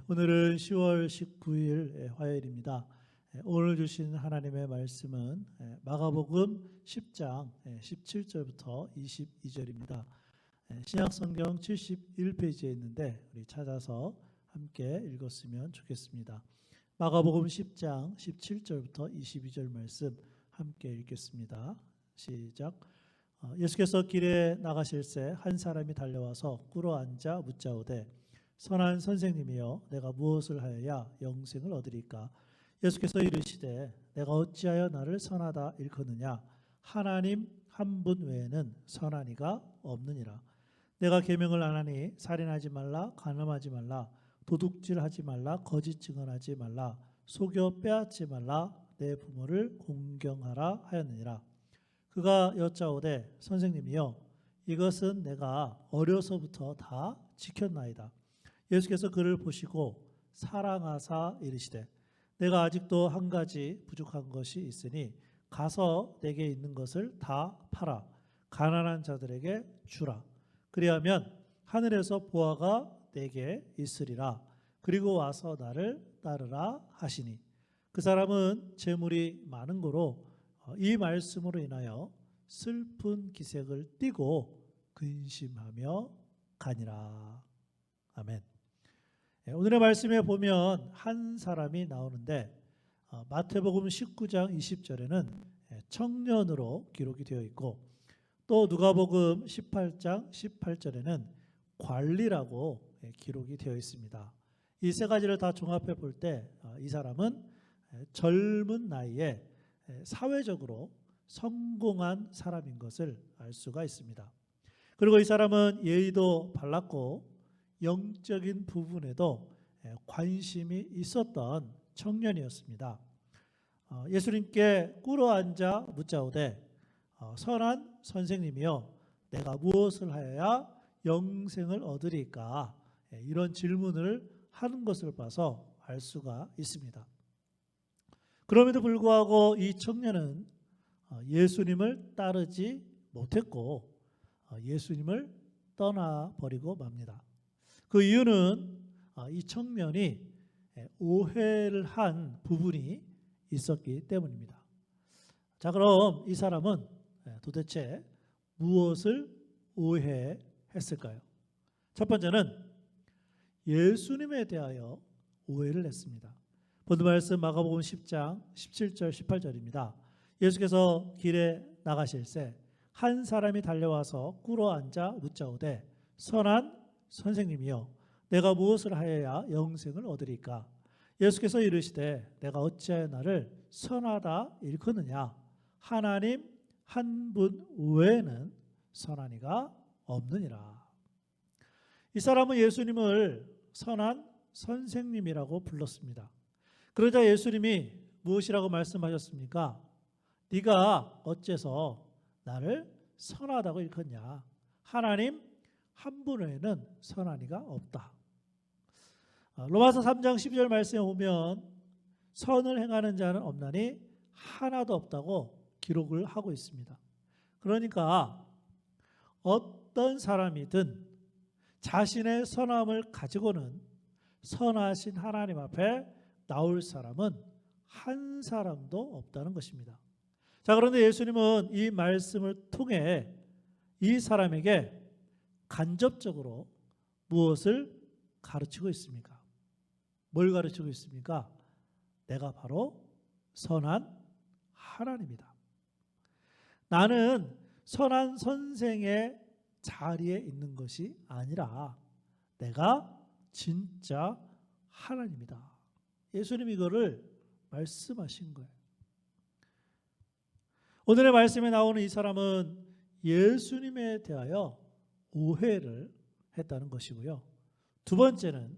오늘은 10월 19일 화요일입니다. 오늘 주신 하나님의 말씀은 마가복음 10장 17절부터 22절입니다. 신약성경 71페이지에 있는데 우리 찾아서 함께 읽었으면 좋겠습니다. 마가복음 10장 17절부터 22절 말씀 함께 읽겠습니다. 시작. 예수께서 길에 나가실새 한 사람이 달려와서 꿇어 앉아 묻자오되 선한 선생님이여 내가 무엇을 하여야 영생을 얻으리까? 예수께서 이르시되 내가 어찌하여 나를 선하다 일컫느냐? 하나님 한 분 외에는 선한 이가 없느니라. 내가 계명을 안 하니 살인하지 말라, 간음하지 말라, 도둑질하지 말라, 거짓 증언하지 말라, 속여 빼앗지 말라, 내 부모를 공경하라 하였느니라. 그가 여짜오되 선생님이여 이것은 내가 어려서부터 다 지켰나이다. 예수께서 그를 보시고 사랑하사 이르시되 내가 아직도 한 가지 부족한 것이 있으니 가서 내게 있는 것을 다 팔아 가난한 자들에게 주라. 그리하면 하늘에서 보화가 내게 있으리라. 그리고 와서 나를 따르라 하시니 그 사람은 재물이 많은 고로 이 말씀으로 인하여 슬픈 기색을 띠고 근심하며 가니라. 아멘. 오늘의 말씀에 보면 한 사람이 나오는데 마태복음 19장 20절에는 청년으로 기록이 되어 있고 또 누가복음 18장 18절에는 관리라고 기록이 되어 있습니다. 이 세 가지를 다 종합해 볼 때 이 사람은 젊은 나이에 사회적으로 성공한 사람인 것을 알 수가 있습니다. 그리고 이 사람은 예의도 발랐고 영적인 부분에도 관심이 있었던 청년이었습니다. 예수님께 꿇어 앉아 묻자오되 선한 선생님이여 내가 무엇을 하여야 영생을 얻으리까? 이런 질문을 하는 것을 봐서 알 수가 있습니다. 그럼에도 불구하고 이 청년은 예수님을 따르지 못했고 예수님을 떠나버리고 맙니다. 그 이유는 이 청년이 오해를 한 부분이 있었기 때문입니다. 자, 그럼 이 사람은 도대체 무엇을 오해했을까요? 첫 번째는 예수님에 대하여 오해를 했습니다. 본문 말씀 마가복음 10장 17절 18절입니다. 예수께서 길에 나가실새 한 사람이 달려와서 꿇어 앉아 묻자오되 선한 선생님이여 내가 무엇을 하여야 영생을 얻으리까? 예수께서 이르시되 내가 어찌하여 나를 선하다 일컫느냐? 하나님 한 분 외에는 선한 이가 없느니라. 이 사람은 예수님을 선한 선생님이라고 불렀습니다. 그러자 예수님이 무엇이라고 말씀하셨습니까? 네가 어째서 나를 선하다고 일컫냐? 하나님 한 분 외에는 선한 이가 없다. 로마서 3장 12절 말씀에 보면 선을 행하는 자는 없나니 하나도 없다고 기록을 하고 있습니다. 그러니까 어떤 사람이든 자신의 선함을 가지고는 선하신 하나님 앞에 나올 사람은 한 사람도 없다는 것입니다. 자, 그런데 예수님은 이 말씀을 통해 이 사람에게 간접적으로 무엇을 가르치고 있습니까? 뭘 가르치고 있습니까? 내가 바로 선한 하나님이다. 나는 선한 선생의 자리에 있는 것이 아니라 내가 진짜 하나님이다. 예수님이 이거를 말씀하신 거예요. 오늘의 말씀에 나오는 이 사람은 예수님에 대하여 오해를 했다는 것이고요. 두 번째는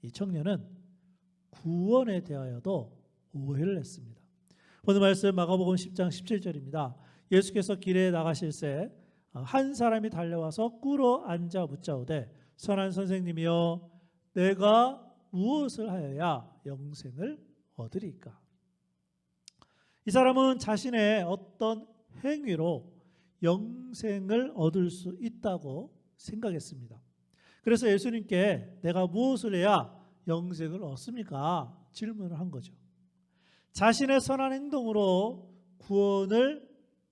이 청년은 구원에 대하여도 오해를 했습니다. 오늘 말씀 마가복음 10장 17절입니다. 예수께서 길에 나가실새 한 사람이 달려와서 꿇어 앉아 묻자오되 선한 선생님이여 내가 무엇을 하여야 영생을 얻으리까? 이 사람은 자신의 어떤 행위로 영생을 얻을 수 있다고 생각했습니다. 그래서 예수님께 내가 무엇을 해야 영생을 얻습니까? 질문을 한 거죠. 자신의 선한 행동으로 구원을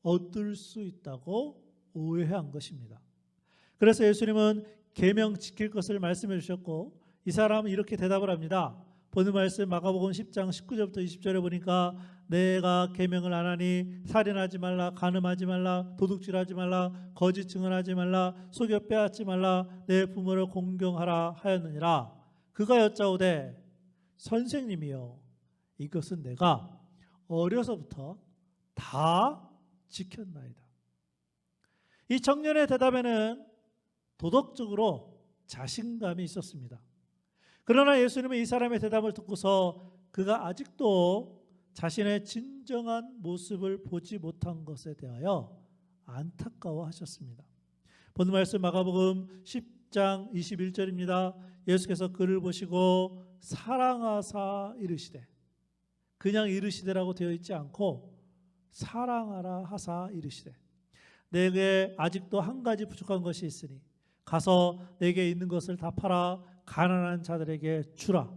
얻을 수 있다고 오해한 것입니다. 그래서 예수님은 계명 지킬 것을 말씀해 주셨고 이 사람은 이렇게 대답을 합니다. 보는 말씀 마가복음 10장 19절부터 20절에 보니까 내가 계명을 안 하니 살인하지 말라, 간음하지 말라, 도둑질하지 말라, 거짓 증언하지 말라, 속여 빼앗지 말라, 내 부모를 공경하라 하였느니라. 그가 여짜오되 선생님이여 이것은 내가 어려서부터 다 지켰나이다. 이 청년의 대답에는 도덕적으로 자신감이 있었습니다. 그러나 예수님은 이 사람의 대답을 듣고서 그가 아직도 자신의 진정한 모습을 보지 못한 것에 대하여 안타까워하셨습니다. 본 말씀 마가복음 10장 21절입니다. 예수께서 그를 보시고 사랑하사 이르시되, 그냥 이르시되라고 되어 있지 않고 사랑하라 하사 이르시되, 내게 아직도 한 가지 부족한 것이 있으니 가서 내게 있는 것을 다 팔아 가난한 자들에게 주라.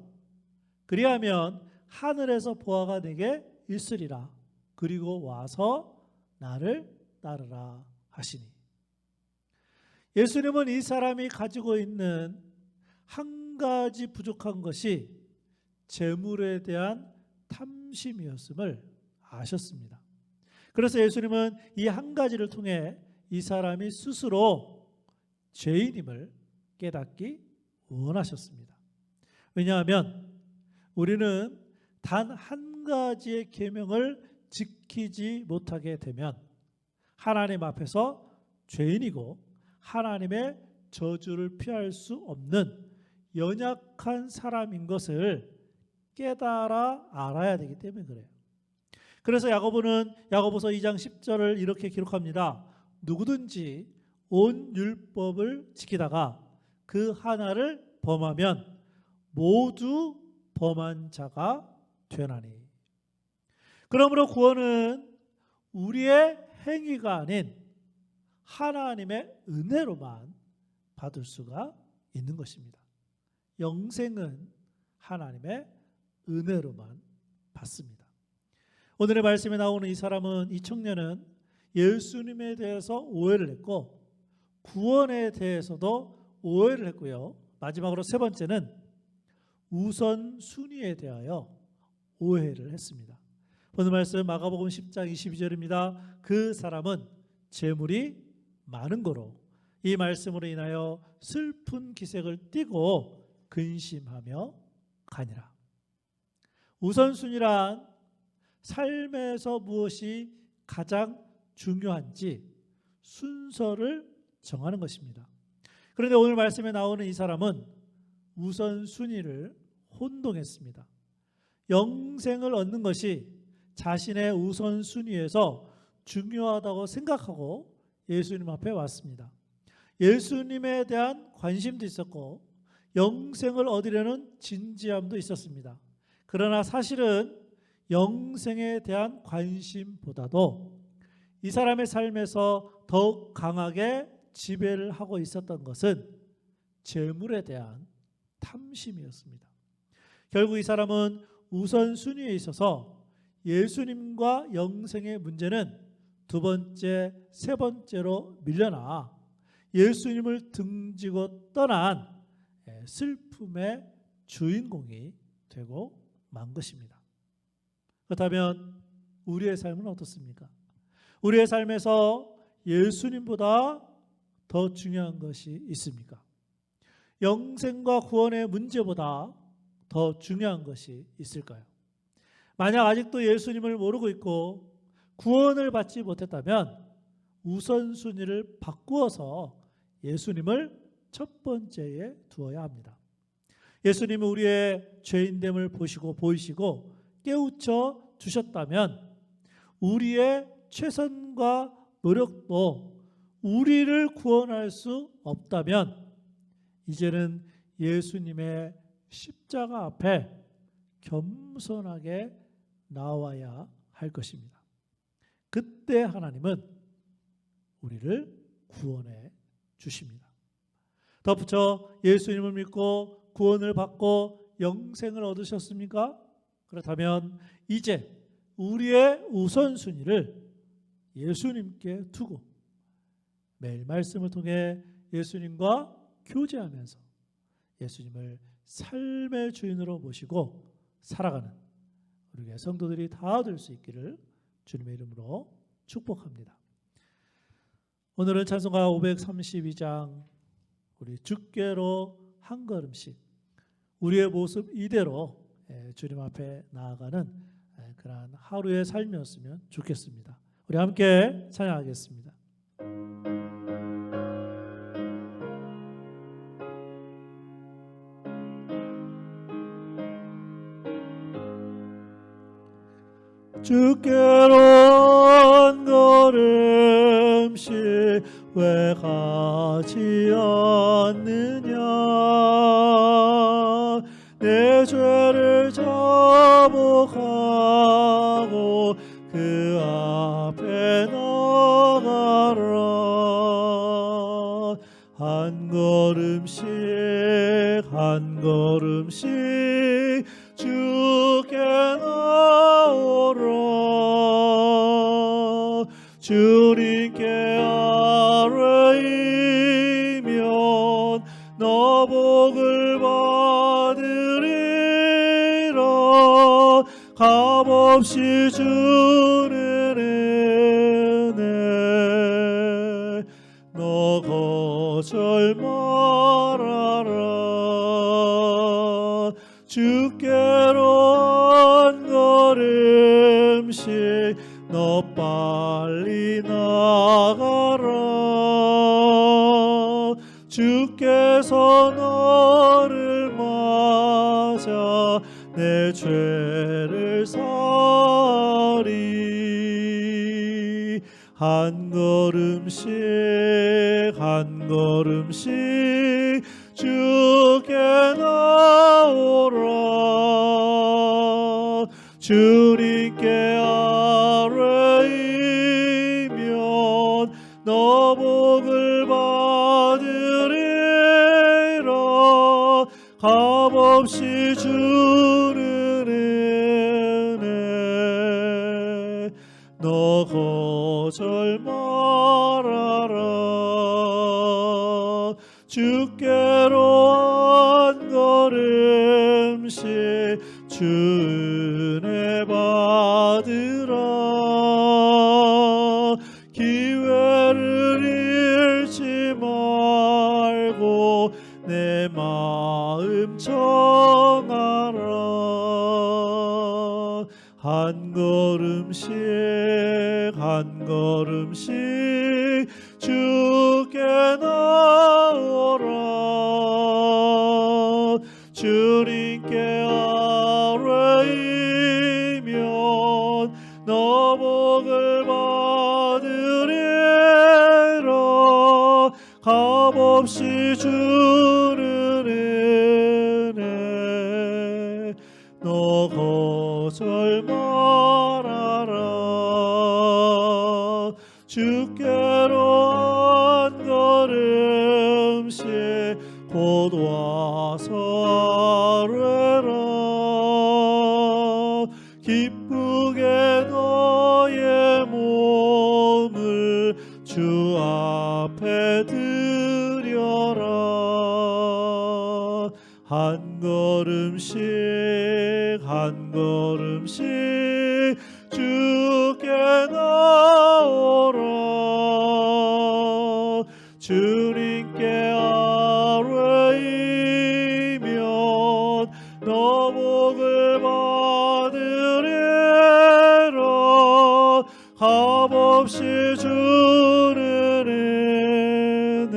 그리하면 하늘에서 보화가 내게 있으리라. 그리고 와서 나를 따르라 하시니. 예수님은 이 사람이 가지고 있는 한 가지 부족한 것이 재물에 대한 탐심이었음을 아셨습니다. 그래서 예수님은 이 한 가지를 통해 이 사람이 스스로 죄인임을 깨닫기 원하셨습니다. 왜냐하면 우리는 단 한 가지의 계명을 지키지 못하게 되면 하나님 앞에서 죄인이고 하나님의 저주를 피할 수 없는 연약한 사람인 것을 깨달아 알아야 되기 때문에 그래요. 그래서 야고보는 야고보서 2장 10절을 이렇게 기록합니다. 누구든지 온 율법을 지키다가 그 하나를 범하면 모두 범한 자가 되나니. 그러므로 구원은 우리의 행위가 아닌 하나님의 은혜로만 받을 수가 있는 것입니다. 영생은 하나님의 은혜로만 받습니다. 오늘의 말씀에 나오는 이 사람은, 이 청년은 예수님에 대해서 오해를 했고 구원에 대해서도 오해를 했고요. 마지막으로 세 번째는 우선순위에 대하여 오해를 했습니다. 오늘 말씀 마가복음 10장 22절입니다. 그 사람은 재물이 많은 거로 이 말씀으로 인하여 슬픈 기색을 띠고 근심하며 가니라. 우선순위란 삶에서 무엇이 가장 중요한지 순서를 정하는 것입니다. 그런데 오늘 말씀에 나오는 이 사람은 우선순위를 혼동했습니다. 영생을 얻는 것이 자신의 우선순위에서 중요하다고 생각하고 예수님 앞에 왔습니다. 예수님에 대한 관심도 있었고 영생을 얻으려는 진지함도 있었습니다. 그러나 사실은 영생에 대한 관심보다도 이 사람의 삶에서 더욱 강하게 지배를 하고 있었던 것은 재물에 대한 탐심이었습니다. 결국 이 사람은 우선순위에 있어서 예수님과 영생의 문제는 두 번째, 세 번째로 밀려나 예수님을 등지고 떠난 슬픔의 주인공이 되고 만 것입니다. 그렇다면 우리의 삶은 어떻습니까? 우리의 삶에서 예수님보다 더 중요한 것이 있습니까? 영생과 구원의 문제보다 더 중요한 것이 있을까요? 만약 아직도 예수님을 모르고 있고 구원을 받지 못했다면 우선순위를 바꾸어서 예수님을 첫 번째에 두어야 합니다. 예수님은 우리의 죄인됨을 보이시고 깨우쳐 주셨다면 우리의 최선과 노력도 우리를 구원할 수 없다면 이제는 예수님의 십자가 앞에 겸손하게 나와야 할 것입니다. 그때 하나님은 우리를 구원해 주십니다. 덧붙여 예수님을 믿고 구원을 받고 영생을 얻으셨습니까? 그렇다면 이제 우리의 우선순위를 예수님께 두고 매일 말씀을 통해 예수님과 교제하면서 예수님을 삶의 주인으로 모시고 살아가는 우리의 성도들이 다 될 수 있기를 주님의 이름으로 축복합니다. 오늘은 찬송가 532장 우리 주께로 한 걸음씩 우리의 모습 이대로 주님 앞에 나아가는 그러한 하루의 삶이었으면 좋겠습니다. 우리 함께 찬양하겠습니다. 주께로 한 걸음씩 왜 가지 않느냐 내 죄를 자복하고 그 앞에 나가라 한 걸음씩 한 걸음씩 주께 나오라 주님께 아뢰이면 너 복을 받으리라 값없이 주는 은혜 너 거절 말아라 주께로 한 걸음씩 너 빨리 나가라 주께서 너를 맞아 내 죄를 사리 한 걸음씩 한 걸음씩 주께 나오라 주님께 아뢰이면 너 복을 받으리라 값없이 주는 은혜 너 거절 말아라 주께로 한 걸음씩 주 은혜 받으라 기회를 잃지 말고 내 마음 정하라 한 걸음씩 한 걸음씩 주께 나오라 주님께 아뢰이면 너 복을 받으리라 값없이 주는 은혜 너 거절 말아라 주께로 한 걸음씩 곧 와서 아뢰라 기쁘게 너의 몸을 주 앞에 드려라 한 걸음씩 한 걸음씩 주께 나오라 주님께 아뢰이면 너 복을 받으리라 값없이 주는 은혜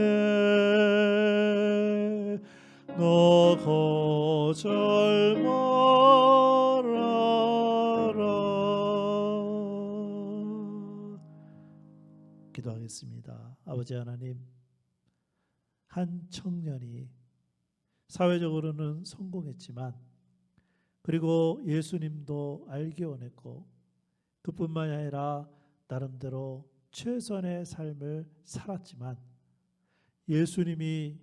너 거절 말아라 기도하겠습니다. 아버지 하나님 한 청년이 사회적으로는 성공했지만 그리고 예수님도 알기 원했고 그뿐만이 아니라 나름대로 최선의 삶을 살았지만 예수님이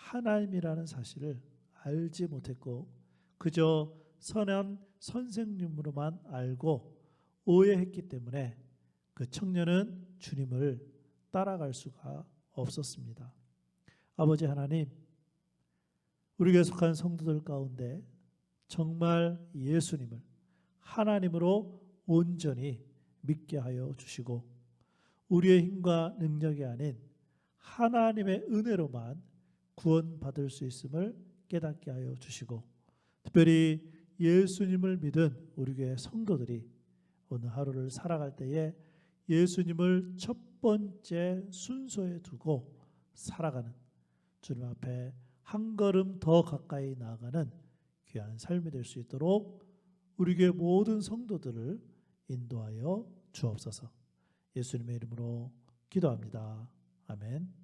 하나님이라는 사실을 알지 못했고 그저 선한 선생님으로만 알고 오해했기 때문에 그 청년은 주님을 따라갈 수가 없었습니다. 아버지 하나님, 우리 교회 속한 성도들 가운데 정말 예수님을 하나님으로 온전히 믿게 하여 주시고 우리의 힘과 능력이 아닌 하나님의 은혜로만 구원받을 수 있음을 깨닫게 하여 주시고 특별히 예수님을 믿은 우리 교회 성도들이 오늘 하루를 살아갈 때에 예수님을 첫 번째 순서에 두고 살아가는 주님 앞에 한 걸음 더 가까이 나아가는 귀한 삶이 될 수 있도록 우리 교회 모든 성도들을 인도하여 주옵소서. 예수님의 이름으로 기도합니다. 아멘.